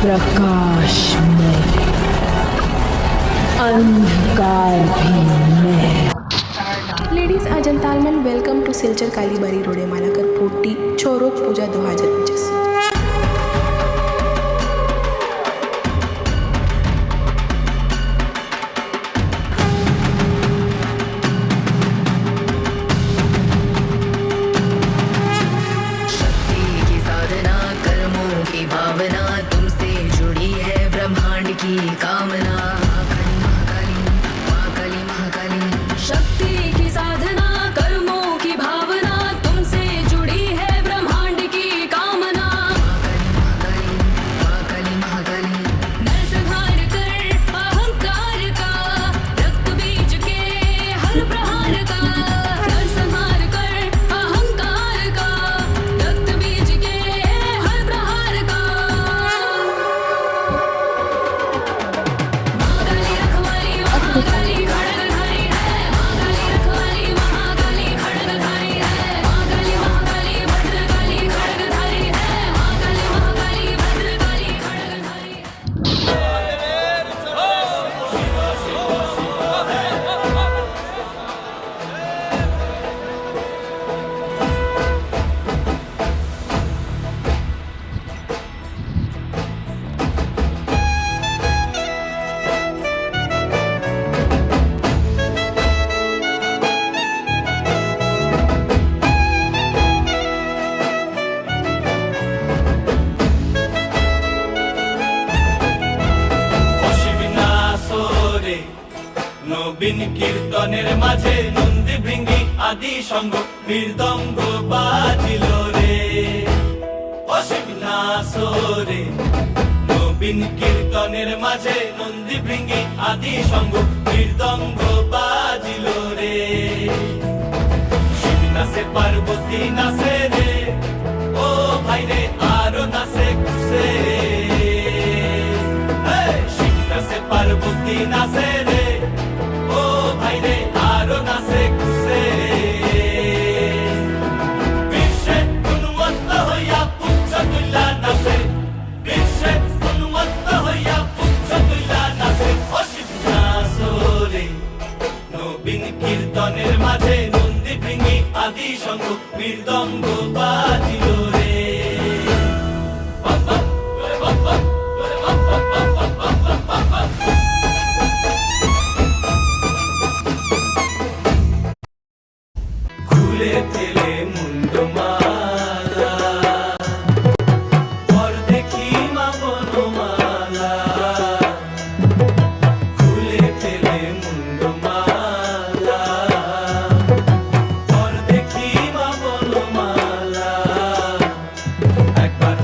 प्रकाश में अंधकार भी में। Ladies and gentlemen, welcome to Silchar Kalibari Road, Malakar Poti, Chorok Puja 2025। शक्ति की साधना, कर्मों की भावना, तुमसे जुड़ी है ब्रह्मांड की कामना। महाकाली महाकाली महाकाली महाकाली। शक्ति की साधना, कर्मों की भावना, तुमसे जुड़ी है ब्रह्मांड की कामना। महाकाली महाकाली महाकाली। नरसंहार कर अहंकार का, रक्त बीज के हर प्रहार का। नरसंहार कर अहंकार का, रक्त बीज के हर प्रहार का। महाकाली रखवाली महाकाली खड्गधारी है। महाकाली रखवाली महाकाली खड्गधारी है। महाकाली महाकाली भद्रकाली खड्गधारी है। महाकाली महाकाली भद्रकाली खड्गधारी है। অশিবিনাশরে নবীন কীর্তনের মাঝে নন্দী ভৃঙ্গি আদি সঙ্গ মৃদঙ্গ বাজিল রে। অশিবিনাশরে নবীন কীর্তনের মাঝে নন্দী ভৃঙ্গি আদি সঙ্গ মৃদঙ্গ বাজিল রে। শিব নাচে পার্বতী নাচে রে, ও ভাই রে আরো নাচে খুশে। শিব নাচে পার্বতী নাচে রে, ও ভাই রে আরো নাচে খুশে। বিশ্বে উন্মত্ত হইয়া পুচ্ছ তুইলা নাচে। বিশ্বে উন্মত্ত হইয়া পুচ্ছ তুইলা নাচে। অশিব নাচরে নবীন কীর্তনের মাঝে নন্দী ভৃঙ্গি আদি সঙ্গ মৃদঙ্গ বাজিল রে। বাপ বাপ ওরে বাপ বাপ ওরে বাপ বাপ বাপ বাপ বাপ বাপ বাপ বাপ। খুলে ফেলে মুন্ডমালা, পর দেখি মা বনমালা। খুলে ফেলে মুন্ডমালা, পর দেখি মা বনমালা। একবার